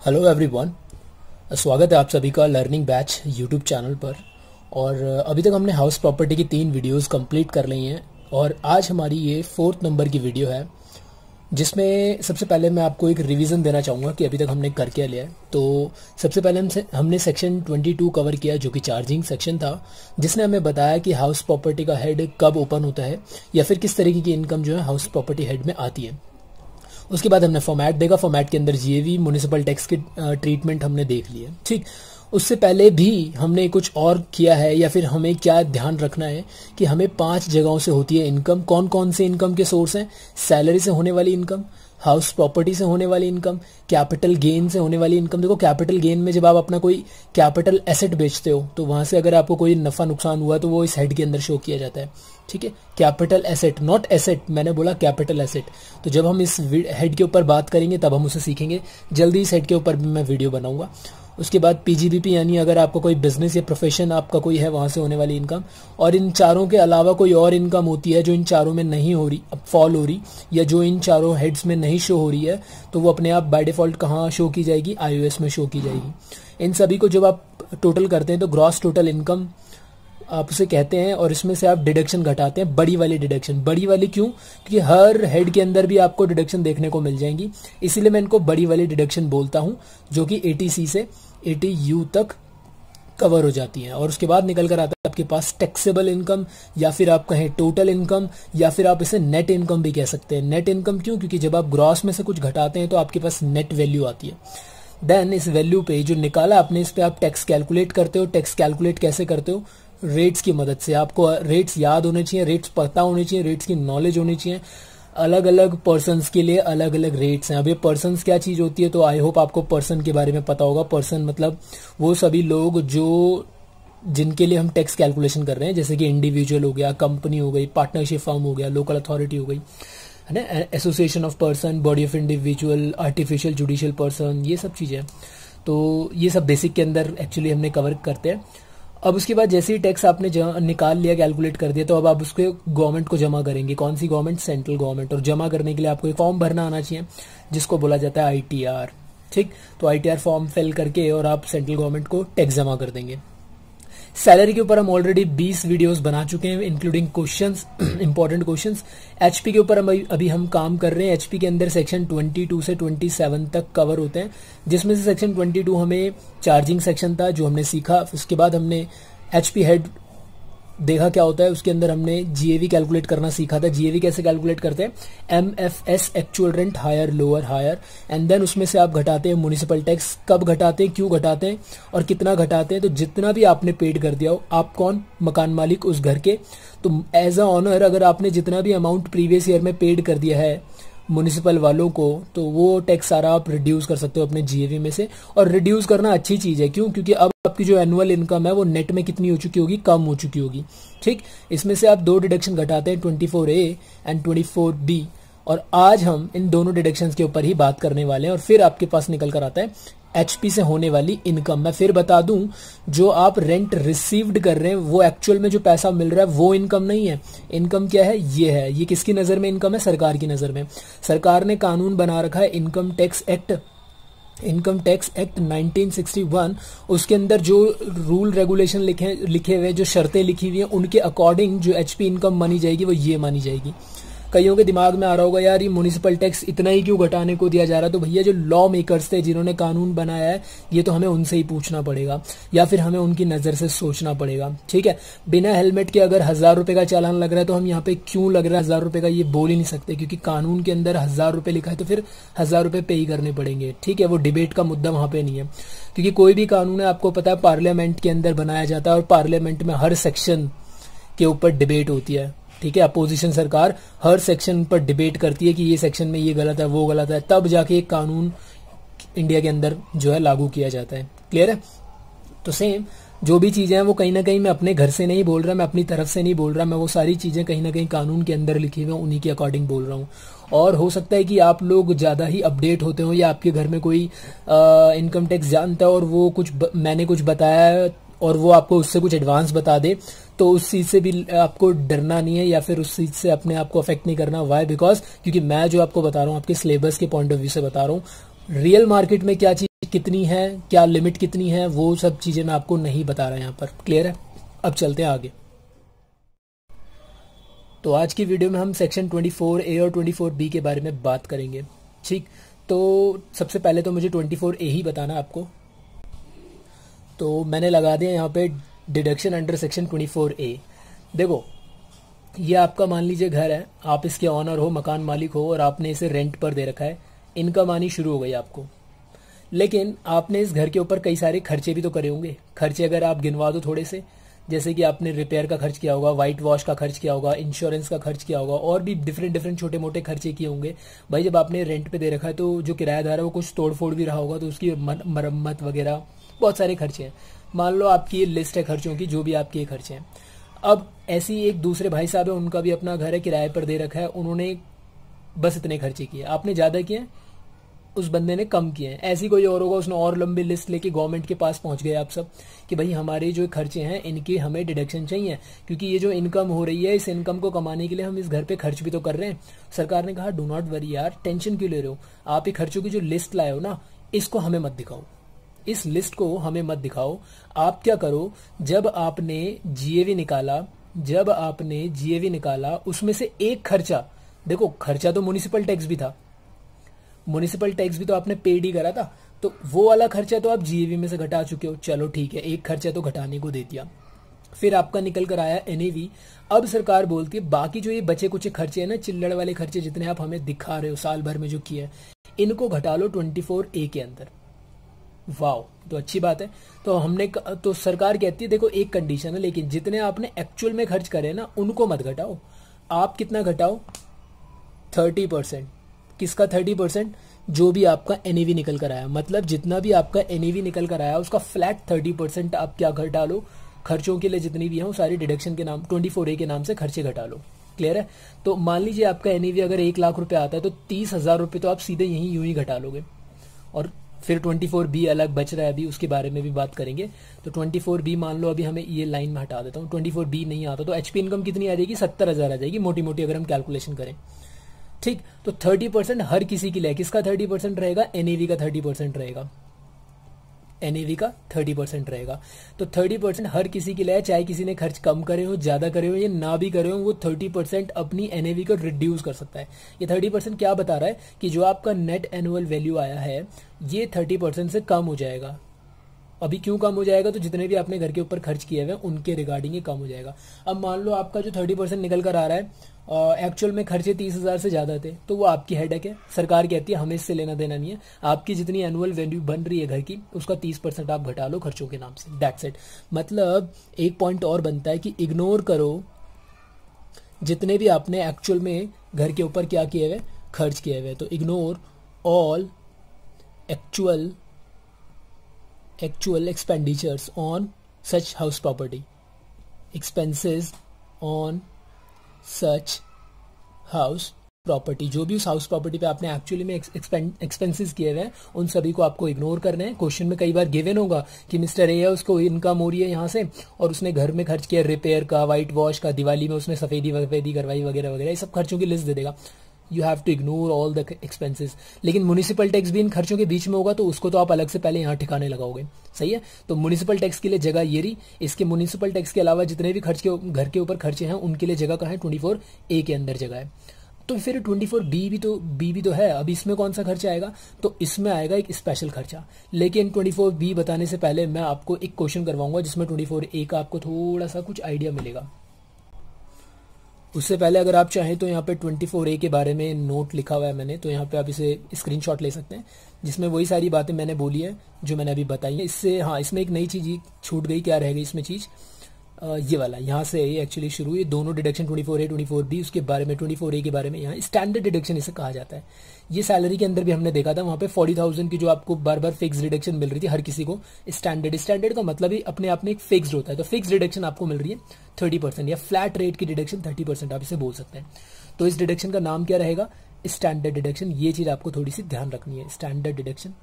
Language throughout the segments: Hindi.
हेलो एवरीवन, स्वागत है आप सभी का लर्निंग बैच यूट्यूब चैनल पर। और अभी तक हमने हाउस प्रॉपर्टी की 3 वीडियोस कंप्लीट कर ली हैं और आज हमारी ये 4th नंबर की वीडियो है, जिसमें सबसे पहले मैं आपको एक रिवीजन देना चाहूँगा कि अभी तक हमने कर क्या लिया है। तो सबसे पहले हमने सेक्शन 22 कवर किया, जो कि चार्जिंग सेक्शन था, जिसने हमें बताया कि हाउस प्रॉपर्टी का हेड कब ओपन होता है या फिर किस तरीके की इनकम जो है हाउस प्रॉपर्टी हेड में आती है। उसके बाद हमने फॉर्मेट देखा, फॉर्मेट के अंदर जीएवी म्युनिसिपल टैक्स की ट्रीटमेंट हमने देख ली है। ठीक, उससे पहले भी हमने कुछ और किया है या फिर हमें क्या ध्यान रखना है कि हमें 5 जगहों से होती है इनकम। कौन कौन से इनकम के सोर्स हैं? सैलरी से होने वाली इनकम, हाउस प्रॉपर्टी से होने वाली इनकम, कैपिटल गेन से होने वाली इनकम। देखो, कैपिटल गेन में जब आप अपना कोई कैपिटल एसेट बेचते हो तो वहां से अगर आपको कोई नफा नुकसान हुआ तो वो इस हेड के अंदर शो किया जाता है। ठीक है, कैपिटल एसेट, नॉट एसेट, मैंने बोला कैपिटल एसेट। तो जब हम इस हेड के ऊपर बात करेंगे तब हम उसे सीखेंगे। जल्दी इस हेड के ऊपर भी मैं वीडियो बनाऊंगा। उसके बाद पीजीबीपी, यानी अगर आपका कोई बिजनेस या प्रोफेशन आपका कोई है, वहां से होने वाली इनकम। और इन चारों के अलावा कोई और इनकम होती है जो इन चारों में नहीं हो रही, फॉल हो रही, या जो इन चारों हेड्स में नहीं शो हो रही है, तो वो अपने आप बाय डिफॉल्ट कहाँ शो की जाएगी? आईओएस में शो की जाएगी। इन सभी को जब आप टोटल करते हैं तो ग्रॉस टोटल इनकम आप उसे कहते हैं, और इसमें से आप डिडक्शन घटाते हैं, बड़ी वाली डिडक्शन। बड़ी वाली क्यों? क्योंकि हर हेड के अंदर भी आपको डिडक्शन देखने को मिल जाएंगी, इसीलिए मैं इनको बड़ी वाली डिडक्शन बोलता हूं, जो कि 80C से 80U तक कवर हो जाती हैं। और उसके बाद निकल कर आता है आपके पास टैक्सेबल इनकम, या फिर आप कहें टोटल इनकम, या फिर आप इसे नेट इनकम भी कह सकते हैं। नेट इनकम क्यों? क्योंकि जब आप ग्रॉस में से कुछ घटाते हैं तो आपके पास नेट वैल्यू आती है। देन इस वैल्यू पे जो निकाला आपने, इस पे आप टैक्स कैलकुलेट करते हो। टैक्स कैलकुलेट कैसे करते हो? रेट्स की मदद से। आपको रेट्स याद होने चाहिए, रेट्स पता होने चाहिए, रेट्स की नॉलेज होनी चाहिए। अलग अलग पर्सन्स के लिए अलग अलग रेट्स हैं। अब ये पर्सन्स क्या चीज होती है, तो आई होप आपको पर्सन के बारे में पता होगा। पर्सन मतलब वो सभी लोग जो जिनके लिए हम टैक्स कैलकुलेशन कर रहे हैं, जैसे कि इंडिविजुअल हो गया, कंपनी हो गई, पार्टनरशिप फर्म हो गया, लोकल अथॉरिटी हो गई, है ना, association of person, body of individual, artificial judicial person, ये सब चीजें। तो ये सब बेसिक के अंदर एक्चुअली हमने कवर करते हैं। अब उसके बाद जैसे ही टैक्स आपने निकाल लिया, कैलकुलेट कर दिया, तो अब आप उसके गवर्नमेंट को जमा करेंगे। कौन सी गवर्नमेंट? Central government. और जमा करने के लिए आपको एक फॉर्म भरना आना चाहिए, जिसको बोला जाता है आईटीआर। ठीक, तो आईटीआर फॉर्म फिल करके और आप सेंट्रल गवर्नमेंट को टैक्स जमा कर देंगे। सैलरी के ऊपर हम ऑलरेडी 20 वीडियोस बना चुके हैं, including questions, important questions. HP के ऊपर अभी हम काम कर रहे हैं। एचपी के अंदर सेक्शन 22 से 27 तक कवर होते हैं, जिसमें से सेक्शन 22 हमें चार्जिंग सेक्शन था, जो हमने सीखा। उसके बाद हमने एचपी हेड देखा क्या होता है, उसके अंदर हमने जीएवी कैलकुलेट करना सीखा था। जीएवी कैसे कैलकुलेट करते हैं? MFS, actual rent, higher lower higher, and then उसमें से आप घटाते हैं म्युनिसिपल टैक्स। कब घटाते हैं, क्यों घटाते हैं और कितना घटाते हैं? तो जितना भी आपने पेड कर दिया हो, आप कौन? मकान मालिक उस घर के। तो एज अ ऑनर अगर आपने जितना भी अमाउंट प्रीवियस ईयर में पेड कर दिया है म्युनिसिपल वालों को, तो वो टैक्स सारा आप रिड्यूस कर सकते हो अपने जीएवी में से। और रिड्यूस करना अच्छी चीज है, क्यों? क्योंकि अब आपकी जो एनुअल इनकम है वो नेट में कितनी हो चुकी होगी? कम हो चुकी होगी। ठीक, इसमें से आप 2 डिडक्शन घटाते हैं, 24A एंड 24B। और आज हम इन दोनों डिडक्शंस के ऊपर ही बात करने वाले हैं। और फिर आपके पास निकल कर आता है एचपी से होने वाली इनकम। मैं फिर बता दूं, जो आप रेंट रिसीव्ड कर रहे हैं वो एक्चुअल में जो पैसा मिल रहा है वो इनकम नहीं है। इनकम क्या है? ये है। ये किसकी नजर में इनकम है? सरकार की नजर में। सरकार ने कानून बना रखा है इनकम टैक्स एक्ट 1961। उसके अंदर जो रूल रेगुलेशन लिखे हुए, जो शर्तें लिखी हुई हैं, उनके अकॉर्डिंग जो एचपी इनकम मानी जाएगी वो ये मानी जाएगी। कईयों के दिमाग में आ रहा होगा, यार ये म्युनिसिपल टैक्स इतना ही क्यों घटाने को दिया जा रहा है? तो भैया, जो लॉ मेकर्स थे, जिन्होंने कानून बनाया है, ये तो हमें उनसे ही पूछना पड़ेगा, या फिर हमें उनकी नजर से सोचना पड़ेगा। ठीक है, बिना हेलमेट के अगर 1000 रुपए का चालान लग रहा है तो हम यहाँ पे क्यों लग रहा है 1000 रुपए का, ये बोल ही नहीं सकते, क्योंकि कानून के अंदर 1000 रुपए लिखा है तो फिर 1000 रुपए पे ही करने पड़ेंगे। ठीक है, वो डिबेट का मुद्दा वहां पे नहीं है, क्योंकि कोई भी कानून है, आपको पता है, पार्लियामेंट के अंदर बनाया जाता है, और पार्लियामेंट में हर सेक्शन के ऊपर डिबेट होती है। ठीक है, अपोजिशन सरकार हर सेक्शन पर डिबेट करती है कि ये सेक्शन में ये गलत है, वो गलत है, तब जाके एक कानून इंडिया के अंदर जो है लागू किया जाता है। क्लियर है? तो सेम जो भी चीजें हैं वो कहीं ना कहीं मैं अपने घर से नहीं बोल रहा, मैं अपनी तरफ से नहीं बोल रहा, मैं वो सारी चीजें कहीं ना कहीं कानून के अंदर लिखी हुई उन्हीं के अकॉर्डिंग बोल रहा हूँ। और हो सकता है कि आप लोग ज्यादा ही अपडेट होते हो, या आपके घर में कोई इनकम टैक्स जानता है और वो मैंने कुछ बताया है और वो आपको उससे कुछ एडवांस बता दे, तो उस चीज से भी आपको डरना नहीं है, या फिर उस चीज से अपने आप को अफेक्ट नहीं करना। वाई? बिकॉज क्योंकि मैं जो आपको बता रहा हूँ आपके सिलेबस के पॉइंट ऑफ व्यू से बता रहा हूँ। रियल मार्केट में क्या चीज कितनी है, क्या लिमिट कितनी है, वो सब चीज़ें मैं आपको नहीं बता रहा यहाँ पर। क्लियर है? अब चलते हैं आगे। तो आज की वीडियो में हम सेक्शन 24A और 24B के बारे में बात करेंगे। ठीक, तो सबसे पहले तो मुझे 24A ही बताना आपको। तो मैंने लगा दिया यहाँ पे डिडक्शन अंडर सेक्शन 24A। देखो, ये आपका मान लीजिए घर है, आप इसके ऑनर हो, मकान मालिक हो, और आपने इसे रेंट पर दे रखा है। इनकम आनी शुरू हो गई आपको, लेकिन आपने इस घर के ऊपर कई सारे खर्चे भी तो करे होंगे। खर्चे अगर आप गिनवा दो थोड़े से, जैसे कि आपने रिपेयर का खर्च किया होगा, वाइट वॉश का खर्च किया होगा, इंश्योरेंस का खर्च किया होगा, और भी डिफरेंट छोटे मोटे खर्चे किए होंगे। भाई जब आपने रेंट पे दे रखा है तो जो किराएदार है वो कुछ तोड़ फोड़ भी रहा होगा, तो उसकी मरम्मत वगैरह बहुत सारे खर्चे हैं। मान लो आपकी ये लिस्ट है खर्चों की, जो भी आपके ये खर्चे हैं। अब ऐसी एक दूसरे भाई साहब है, उनका भी अपना घर है, किराए पर दे रखा है, उन्होंने बस इतने खर्चे किए, आपने ज़्यादा किए, उस बंदे ने कम किए हैं। ऐसी कोई और होगा, उसने और लंबी लिस्ट लेके गवर्नमेंट के पास पहुंच गए आप सब कि भाई हमारे जो खर्चे हैं इनके हमें डिडक्शन चाहिए, क्योंकि ये जो इनकम हो रही है, इस इनकम को कमाने के लिए हम इस घर पे खर्च भी तो कर रहे हैं। सरकार ने कहा डू नॉट वरी यार, टेंशन क्यों ले रहे हो, आप ये खर्चों की जो लिस्ट लाए हो ना, इसको हमें मत दिखाओ, इस लिस्ट को हमें मत दिखाओ। आप क्या करो, जब आपने जीएवी निकाला, उसमें से एक खर्चा, देखो खर्चा तो म्युनिसिपल टैक्स भी था, म्युनिसिपल टैक्स भी तो आपने पेड ही करा था, तो वो वाला खर्चा तो आप जीएवी में से घटा चुके हो। चलो ठीक है, एक खर्चा तो घटाने को दे दिया। फिर आपका निकल कर आया एनएवी। अब सरकार बोलती है बाकी जो ये बचे कुछ खर्चे हैं ना, चिल्लड़ वाले खर्चे जितने आप हमें दिखा रहे हो साल भर में जो किए हैं, इनको घटा लो 24A के अंदर। वाओ, तो अच्छी बात है। तो सरकार कहती है देखो एक कंडीशन है, लेकिन जितने आपने एक्चुअल में खर्च करे ना उनको मत घटाओ। आप कितना घटाओ? 30%। किसका 30%? जो भी आपका एनएवी निकल कर आया, मतलब जितना भी आपका एनएवी निकल कर आया उसका फ्लैट 30% आप क्या घटा लो, खर्चों के लिए जितनी भी है सारी डिडक्शन के नाम 24A के नाम से खर्चे घटा लो। क्लियर है? तो मान लीजिए आपका एनएवी अगर 1 लाख रुपए आता है तो 30,000 रुपए तो आप सीधे यहीं यूं ही घटा लोगे। और फिर 24B अलग बच रहा है, अभी उसके बारे में भी बात करेंगे। तो 24B मान लो अभी हमें ये लाइन में हटा देता हूँ, 24B नहीं आता तो एचपी इनकम कितनी आ जाएगी? 70,000 आ जाएगी, मोटी मोटी अगर हम कैलकुलेशन करें। ठीक, तो 30% हर किसी के लिए। किसका 30% रहेगा? एनएवी का 30% रहेगा, एनएवी का 30% रहेगा। तो 30% हर किसी के लिए, चाहे किसी ने खर्च कम करे हो, ज्यादा करे हो या ना भी करे हो, वो 30% अपनी एनएवी को रिड्यूस कर सकता है। ये 30% क्या बता रहा है कि जो आपका नेट एनुअल वैल्यू आया है ये 30% से कम हो जाएगा। अभी क्यों कम हो जाएगा? तो जितने भी आपने घर के ऊपर खर्च किए हुए उनके रिगार्डिंग ये कम हो जाएगा। अब मान लो आपका जो 30% निकल कर आ रहा है, एक्चुअल में खर्चे 30,000 से ज्यादा थे, तो वो आपकी हेडेक है। सरकार कहती है हमें इससे लेना देना नहीं है, आपकी जितनी एनुअल वैल्यू बन रही है घर की उसका 30% आप घटा लो खर्चों के नाम से, दैट्स इट। मतलब एक पॉइंट और बनता है कि इग्नोर करो जितने भी आपने एक्चुअल में घर के ऊपर क्या किए हुए, खर्च किए हुए। तो ignore all actual expenditures on such house property, expenses on such house property, जो भी उस हाउस प्रॉपर्टी पे आपने एक्चुअली में एक्सपेंसेस किए हुए हैं उन सभी को आपको इग्नोर करना है। क्वेश्चन में कई बार गिवन होगा कि मिस्टर ए है, उसको इनकम हो रही है यहाँ से और उसने घर में खर्च किया रिपेयर का, वाइट वॉश का, दिवाली में उसने सफेदी करवाई वगैरह वगैरह, ये सब खर्चों की लिस्ट दे देगा। You have to ignore all the expenses. लेकिन म्युनिसिपल टैक्स भी इन खर्चों के बीच में होगा तो उसको तो आप अलग से पहले यहाँ ठिकाने लगाओगे। सही है? तो म्युनिसिपल टैक्स के लिए जगह ये रही। इसके म्युनिसिपल टैक्स के अलावा जितने भी खर्च के घर के ऊपर खर्चे हैं उनके लिए जगह कहाँ है? 24A के अंदर जगह है। तो फिर 24B भी तो है। अब इसमें कौन सा खर्चा आएगा? तो इसमें आएगा एक स्पेशल खर्चा। लेकिन 24B बताने से पहले मैं आपको एक क्वेश्चन करवाऊंगा जिसमें 24A का आपको थोड़ा सा कुछ आइडिया मिलेगा। उससे पहले अगर आप चाहें तो यहाँ पे 24A के बारे में नोट लिखा हुआ है मैंने, तो यहाँ पे आप इसे स्क्रीनशॉट ले सकते हैं, जिसमें वही सारी बातें मैंने बोली है जो मैंने अभी बताई है। इससे हाँ, इसमें एक नई चीज़ छूट गई। क्या रह गई इसमें चीज़? ये वाला यहाँ से ये एक्चुअली शुरू, ये दोनों डिडक्शन 24A 24B, उसके बारे में 24A के बारे में यहाँ स्टैंडर्ड डिडक्शन इसे कहा जाता है। ये सैलरी के अंदर भी हमने देखा था, वहाँ पे 40,000 की जो आपको बार बार फिक्स डिडक्शन मिल रही थी हर किसी को। स्टैंडर्ड का मतलब ही अपने आप में एक फिक्स होता है, तो फिक्स डिडक्शन आपको मिल रही है 30% या फ्लैट रेट की डिडक्शन 30% आप इसे बोल सकते हैं। तो इस डिडक्शन का नाम क्या रहेगा? Standard deduction. ये चीज़ आपको थोड़ी सी ध्यान रखनी है। Standard deduction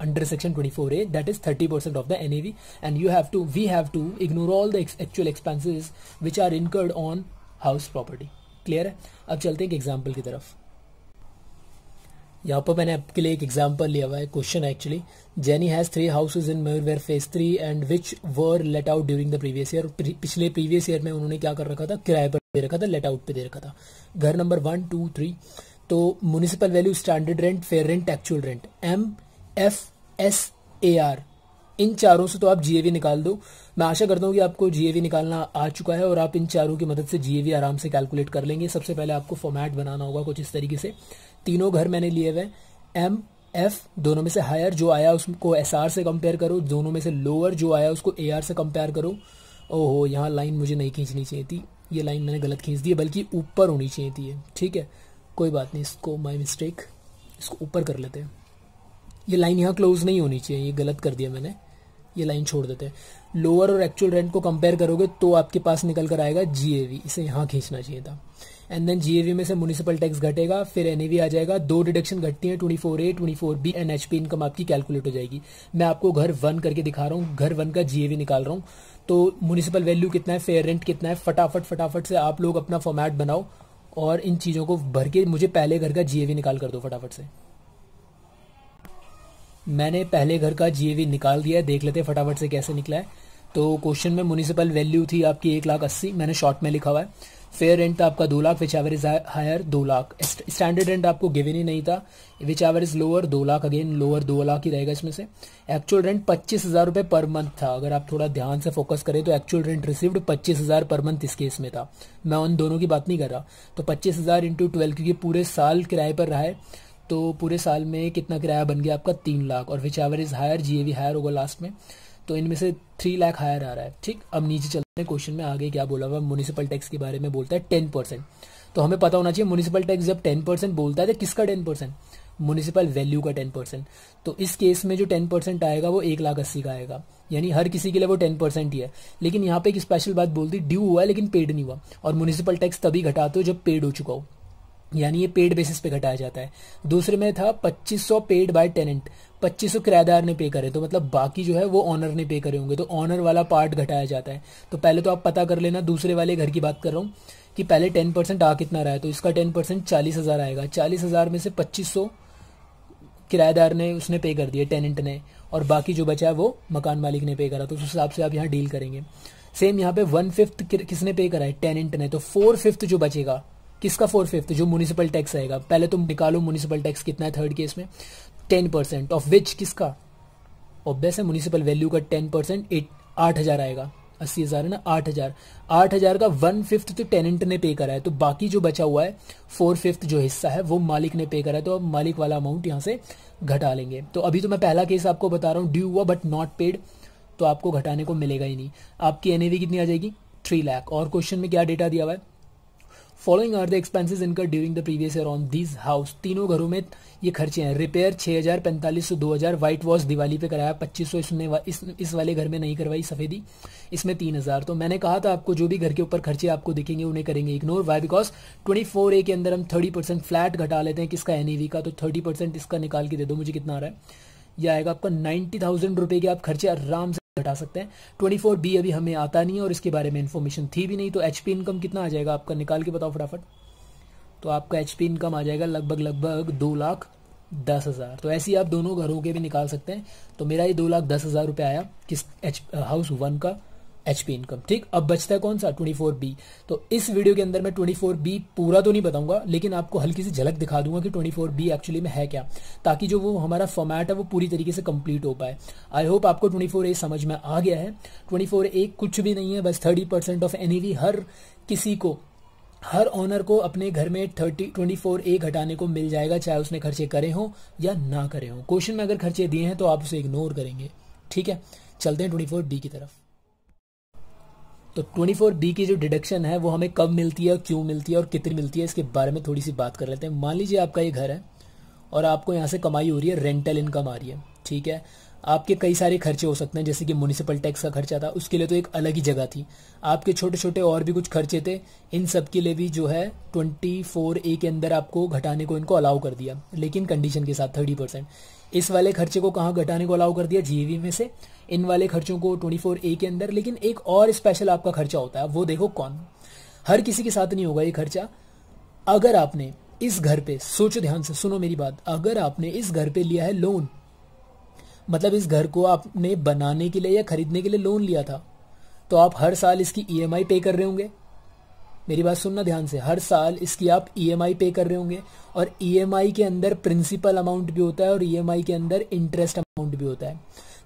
under section 24A, that is 30% of the NAV, and we have to ignore all the actual expenses which are incurred on house property. Clear है? अब चलते हैं एक एग्जाम्पल की तरफ। यहाँ पर मैंने आपके लिए एक एग्जांपल लिया हुआ है, question actually. Jenny has 3 houses in Mayurvihar phase 3 and which were let out during the previous year. पिछले प्रीवियस ईयर में उन्होंने क्या कर रखा था, किराए पर दे रखा था, लेट आउट पे दे रखा था। घर नंबर 1, 2, 3। तो municipal value, standard rent, fair rent, actual rent, MFSAR, इन चारों से तो आप जीएवी निकाल दो। मैं आशा करता हूँ कि आपको जीएवी निकालना आ चुका है और आप इन चारों की मदद से जीएवी आराम से कैलकुलेट कर लेंगे। सबसे पहले आपको फॉर्मेट बनाना होगा कुछ इस तरीके से। तीनों घर मैंने लिए हुए, MF दोनों में से हायर जो आया उसको SR से कंपेयर करो, दोनों में से लोअर जो आया उसको AR से कंपेयर करो। ओहो, यहाँ लाइन मुझे नहीं खींचनी चाहिए थी, ये लाइन मैंने गलत खींच दी है, बल्कि ऊपर होनी चाहिए थी। ठीक है, कोई बात नहीं, इसको माय मिस्टेक, इसको ऊपर कर लेते हैं। ये लाइन यहाँ क्लोज नहीं होनी चाहिए, ये गलत कर दिया मैंने, ये लाइन छोड़ देते हैं। लोअर और एक्चुअल रेंट को कंपेयर करोगे तो आपके पास निकल कर आएगा जीएवी, इसे यहाँ खींचना चाहिए था। एंड देन जीएवी में से म्युनिसिपल टैक्स घटेगा, फिर एनएवी आ जाएगा। 2 डिडक्शन घटती हैं, 24A, 24B and HP income आपकी कैलकुलेट हो जाएगी। मैं आपको घर 1 करके दिखा रहा हूँ, घर 1 का जीएवी निकाल रहा हूँ। तो म्युनिसिपल वैल्यू कितना है, फेयर रेंट कितना है, फटाफट से आप लोग अपना फॉर्मेट बनाओ और इन चीज़ों को भर के मुझे पहले घर का जीएवी निकाल कर दो फटाफट से। मैंने पहले घर का जीएवी निकाल दिया है, देख लेते हैं फटाफट से कैसे निकला है। तो क्वेश्चन में म्युनिसिपल वैल्यू थी आपकी 1,80,000, मैंने शॉर्ट में लिखा हुआ है। फेयर रेंट था आपका 2 lakh, whichever is higher 2 lakh. Standard rent आपको गिवन ही नहीं था, whichever is lower 2 lakh, again lower 2 lakh ही रहेगा इसमें से। एक्चुअल रेंट 25,000 रुपये पर मंथ था। अगर आप थोड़ा ध्यान से फोकस करें तो actual rent received 25,000 per month इस केस में था। मैं उन दोनों की बात नहीं कर रहा। तो 25,000 इंटू 12, क्योंकि पूरे साल किराए पर रहा है, तो पूरे साल में कितना किराया बन गया आपका 3 लाख। और whichever is higher, GAV higher होगा लास्ट में, तो इनमें से 3 लाख हायर आ रहा है। ठीक, अब नीचे चलते हैं क्वेश्चन में, आगे क्या बोला हुआ म्युनिसिपल टैक्स के बारे में बोलता है 10%। तो हमें पता होना चाहिए म्युनिसिपल टैक्स जब 10% बोलता है तो किसका 10%, म्युनिसिपल वैल्यू का 10%। तो इस केस में जो 10% आएगा वो 1,80,000 का आएगा, यानी हर किसी के लिए वो 10% ही है। लेकिन यहाँ पे एक स्पेशल बात बोल दी, ड्यू हुआ है लेकिन पेड नहीं हुआ। और म्युनिसिपल टैक्स तभी घटाते हो जब पेड हो चुका हो, यानी ये पेड बेसिस पे घटाया जाता है। दूसरे में था 2500 पेड बाय टेनेंट, 2500 किराएदार ने पे करे, तो मतलब बाकी जो है वो ऑनर ने पे करे होंगे, तो ऑनर वाला पार्ट घटाया जाता है। तो पहले तो आप पता कर लेना, दूसरे वाले घर की बात कर रहा हूँ कि पहले 10% आ कितना रहा है। तो इसका 10% 40,000 आएगा। 40,000 में से 2500 किराएदार ने उसने पे कर दिया, टेनेंट ने, और बाकी जो बचा है वो मकान मालिक ने पे करा। तो उस हिसाब से आप यहाँ डील करेंगे। सेम यहाँ पे 1/5 किसने पे करा है, टेनेंट ने। तो 4/5 जो बचेगा, किसका 4/5, जो म्युनिसिपल टैक्स आएगा। पहले तुम निकालो म्युनिसिपल टैक्स कितना है थर्ड केस में, 10% ऑफ विच किसका, ऑब्वियस है म्युनिसिपल वैल्यू का 10%, 8,000 आएगा। 80,000 है ना, 8,000 का 1/5 तो टेनेंट ने पे करा है, तो बाकी जो बचा हुआ है 4/5 जो हिस्सा है वो मालिक ने पे करा है। तो अब मालिक वाला अमाउंट यहाँ से घटा लेंगे। तो अभी तो मैं पहला केस आपको बता रहा हूँ, ड्यू हुआ बट नॉट पेड, तो आपको घटाने को मिलेगा ही नहीं। आपकी एनएवी कितनी आ जाएगी, 3 लाख। और क्वेश्चन में क्या डेटा दिया हुआ है, following are the expenses incurred during the previous year on this house. तीनों घरों में ये खर्चे हैं। रिपेयर 6,000, 4500, 2,000। व्हाइट वॉश दिवाली पे कराया 2500, इसने इस वाले घर में नहीं करवाई सफेदी, इसमें 3,000। तो मैंने कहा था आपको जो भी घर के ऊपर खर्चे आपको दिखेंगे उन्हें करेंगे इग्नोर। वाई, बिकॉज 24A के अंदर हम 30% फ्लैट घटा लेते हैं किसका, एनईवी का। तो 30% इसका निकाल के दे दो मुझे, कितना आ रहा है, यह आएगा आपका 90,000 रुपए के आप खर्चे आराम से घटा सकते हैं। 24B अभी हमें आता नहीं है और इसके बारे में इन्फॉर्मेशन थी भी नहीं। तो एचपी इनकम कितना आ जाएगा आपका, निकाल के बताओ फटाफट। तो आपका एचपी इनकम आ जाएगा लगभग 2,10,000। तो ऐसे ही आप दोनों घरों के भी निकाल सकते हैं। तो मेरा ये 2,10,000 रुपये आया किस हाउस 1 का एचपी इनकम। ठीक, अब बचता है कौन सा, 24B। तो इस वीडियो के अंदर मैं 24B पूरा तो नहीं बताऊंगा, लेकिन आपको हल्की सी झलक दिखा दूंगा कि 24B एक्चुअली में है क्या, ताकि जो वो हमारा फॉर्मेट है वो पूरी तरीके से कंप्लीट हो पाए। आई होप आपको 24A समझ में आ गया है। 24A कुछ भी नहीं है, बस 30% ऑफ एनईवी हर किसी को, हर ओनर को अपने घर में 24A घटाने को मिल जाएगा, चाहे उसने खर्चे करे हों या ना करे हों। क्वेश्चन में अगर खर्चे दिए हैं तो आप उसे इग्नोर करेंगे। ठीक है, चलते हैं 24B की तरफ। तो 24B की जो डिडक्शन है वो हमें कब मिलती है, क्यों मिलती है और कितनी मिलती है, इसके बारे में थोड़ी सी बात कर लेते हैं। मान लीजिए आपका ये घर है और आपको यहाँ से कमाई हो रही है, रेंटल इनकम आ रही है। ठीक है, आपके कई सारे खर्चे हो सकते हैं, जैसे कि म्युनिसिपल टैक्स का खर्चा था, उसके लिए तो एक अलग ही जगह थी। आपके छोटे छोटे और भी कुछ खर्चे थे, इन सब के लिए भी जो है 24A के अंदर आपको घटाने को इनको अलाउ कर दिया, लेकिन कंडीशन के साथ 30%। इस वाले खर्चे को कहाँ घटाने को अलाउ कर दिया, जीएवी में से। इन वाले खर्चों को 24A के अंदर। लेकिन एक और स्पेशल आपका खर्चा होता है, वो देखो कौन, हर किसी के साथ नहीं होगा ये खर्चा। अगर आपने इस घर पे, सोचो ध्यान से, सुनो मेरी बात, अगर आपने इस घर पे लिया है लोन, मतलब इस घर को आपने बनाने के लिए या खरीदने के लिए लोन लिया था, तो आप हर साल इसकी ईएमआई पे कर रहे होंगे। मेरी बात सुनना ध्यान से, हर साल इसकी आप ईएमआई पे कर रहे होंगे, और ईएमआई के अंदर प्रिंसिपल अमाउंट भी होता है और ईएमआई के अंदर इंटरेस्ट अमाउंट भी होता है।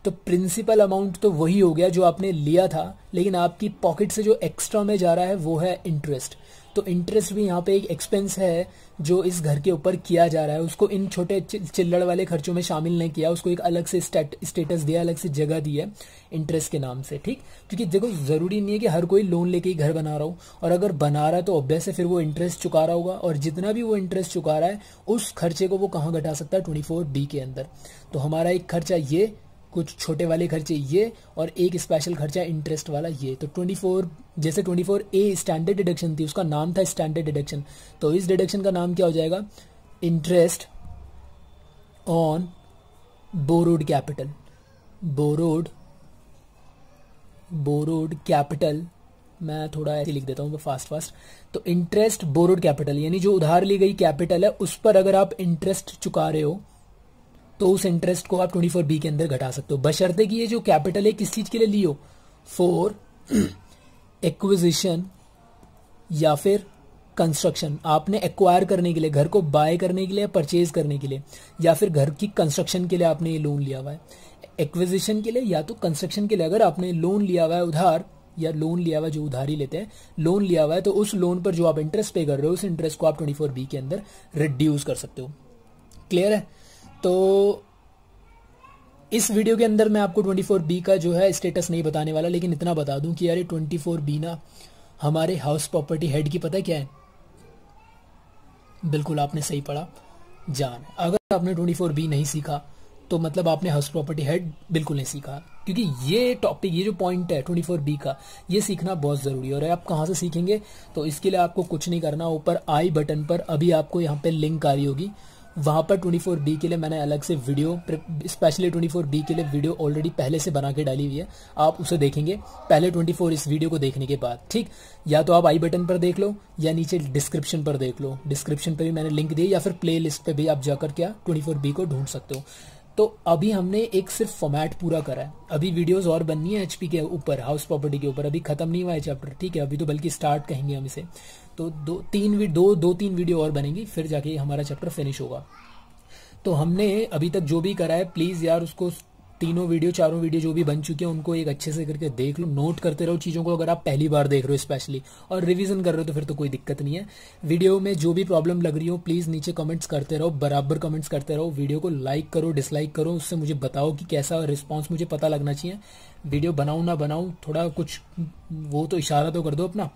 तो प्रिंसिपल अमाउंट तो वही हो गया जो आपने लिया था, लेकिन आपकी पॉकेट से जो एक्स्ट्रा में जा रहा है वो है इंटरेस्ट। तो इंटरेस्ट भी यहाँ पे एक एक्सपेंस है जो इस घर के ऊपर किया जा रहा है। उसको इन छोटे चिल्लड़ वाले खर्चों में शामिल नहीं किया, उसको एक अलग से स्टेटस दिया, अलग से जगह दी है इंटरेस्ट के नाम से, ठीक। क्योंकि देखो जरूरी नहीं है कि हर कोई लोन लेके ही घर बना रहा हो, और अगर बना रहा है तो ऑब्वियस है फिर वो इंटरेस्ट चुका रहा होगा, और जितना भी वो इंटरेस्ट चुका रहा है उस खर्चे को वो कहाँ घटा सकता है, 24B के अंदर। तो हमारा एक खर्चा ये, कुछ छोटे वाले खर्चे ये, और एक स्पेशल खर्चा इंटरेस्ट वाला ये। तो 24, जैसे 24A स्टैंडर्ड डिडक्शन थी, उसका नाम था स्टैंडर्ड डिडक्शन, तो इस डिडक्शन का नाम क्या हो जाएगा, interest on borrowed capital. Borrowed capital, मैं थोड़ा ऐसे लिख देता हूँ फास्ट। तो इंटरेस्ट बोरोड कैपिटल, यानी जो उधार ली गई कैपिटल है उस पर अगर आप इंटरेस्ट चुका रहे हो तो उस इंटरेस्ट को आप 24B के अंदर घटा सकते हो, बशर्ते कि ये जो कैपिटल है किस चीज के लिए ली हो, फॉर एक्विजिशन या फिर कंस्ट्रक्शन। आपने एक्वायर करने के लिए, घर को बाय करने के लिए, परचेज करने के लिए, या फिर घर की कंस्ट्रक्शन के लिए आपने ये लोन लिया हुआ है। एक्विजिशन के लिए या तो कंस्ट्रक्शन के लिए अगर आपने लोन लिया हुआ है उधार, या लोन लिया हुआ, जो उधारी लेते हैं, लोन लिया हुआ है, तो उस लोन पर जो आप इंटरेस्ट पे कर रहे हो उस इंटरेस्ट को आप 24B के अंदर रिड्यूस कर सकते हो। क्लियर है? तो इस वीडियो के अंदर मैं आपको 24B का जो है स्टेटस नहीं बताने वाला, लेकिन इतना बता दूं कि यार ये 24B ना हमारे हाउस प्रॉपर्टी हेड की पता क्या है, बिल्कुल आपने सही पढ़ा, जान। अगर आपने 24B नहीं सीखा तो मतलब आपने हाउस प्रॉपर्टी हेड बिल्कुल नहीं सीखा, क्योंकि ये टॉपिक, ये जो पॉइंट है 24B का, ये सीखना बहुत जरूरी है। और आप कहाँ से सीखेंगे, तो इसके लिए आपको कुछ नहीं करना, ऊपर आई बटन पर अभी आपको यहाँ पे लिंक आ रही होगी, वहां पर 24B के लिए मैंने अलग से वीडियो, स्पेशली 24B के लिए वीडियो ऑलरेडी पहले से बना के डाली हुई है, आप उसे देखेंगे पहले 24 इस वीडियो को देखने के बाद, ठीक। या तो आप आई बटन पर देख लो या नीचे डिस्क्रिप्शन पर देख लो, डिस्क्रिप्शन पर भी मैंने लिंक दी, या फिर प्ले लिस्ट पर भी आप जाकर क्या 24B को ढूंढ सकते हो। तो अभी हमने एक सिर्फ फॉर्मेट पूरा करा है, अभी वीडियोस और बननी है HP के ऊपर, हाउस प्रॉपर्टी के ऊपर, अभी खत्म नहीं हुआ है चैप्टर, ठीक है, अभी तो बल्कि स्टार्ट कहेंगे हम इसे। तो दो तीन वीडियो और बनेंगी, फिर जाके हमारा चैप्टर फिनिश होगा। तो हमने अभी तक जो भी करा है, प्लीज यार उसको तीनों वीडियो, चारों वीडियो जो भी बन चुके हैं उनको एक अच्छे से करके देख लो, नोट करते रहो चीज़ों को, अगर आप पहली बार देख रहे हो स्पेशली, और रिवीजन कर रहे हो तो फिर तो कोई दिक्कत नहीं है। वीडियो में जो भी प्रॉब्लम लग रही हो प्लीज़ नीचे कमेंट्स करते रहो, बराबर कमेंट्स करते रहो, वीडियो को लाइक करो, डिसलाइक करो, उससे मुझे बताओ कि कैसा रिस्पॉन्स, मुझे पता लगना चाहिए। वीडियो बनाऊँ ना बनाऊँ, थोड़ा कुछ वो तो इशारा तो कर दो अपना।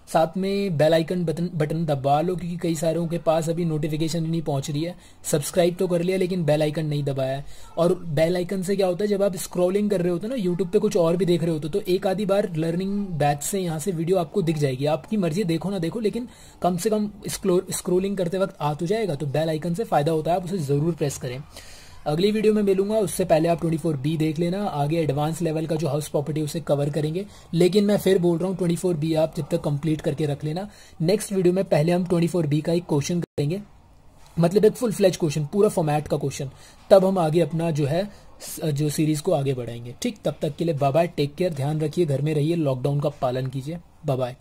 साथ में बेल आइकन बटन दबा लो, क्योंकि कई सारों के पास अभी नोटिफिकेशन ही नहीं पहुंच रही है। सब्सक्राइब तो कर लिया लेकिन बेल आइकन नहीं दबाया है। और बेल आइकन से क्या होता है, जब आप स्क्रॉलिंग कर रहे होते ना, यूट्यूब पे कुछ और भी देख रहे होते, तो एक आधी बार लर्निंग बैच से यहाँ से वीडियो आपको दिख जाएगी, आपकी मर्जी देखो ना देखो, लेकिन कम से कम स्क्रोलिंग करते वक्त आ तो जाएगा। तो बेल आइकन से फायदा होता है, आप उसे जरूर प्रेस करें। अगली वीडियो में मिलूंगा, उससे पहले आप 24B देख लेना, आगे एडवांस लेवल का जो हाउस प्रॉपर्टी उसे कवर करेंगे। लेकिन मैं फिर बोल रहा हूँ 24B आप जब तक कंप्लीट करके रख लेना। नेक्स्ट वीडियो में पहले हम 24B का एक क्वेश्चन करेंगे, मतलब एक फुल फ्लेज क्वेश्चन, पूरा फॉर्मेट का क्वेश्चन, तब हम आगे अपना जो है जो सीरीज को आगे बढ़ाएंगे। ठीक, तब तक के लिए बाय बाय, टेक केयर, ध्यान रखिए, घर में रहिए, लॉकडाउन का पालन कीजिए, बाय बाय।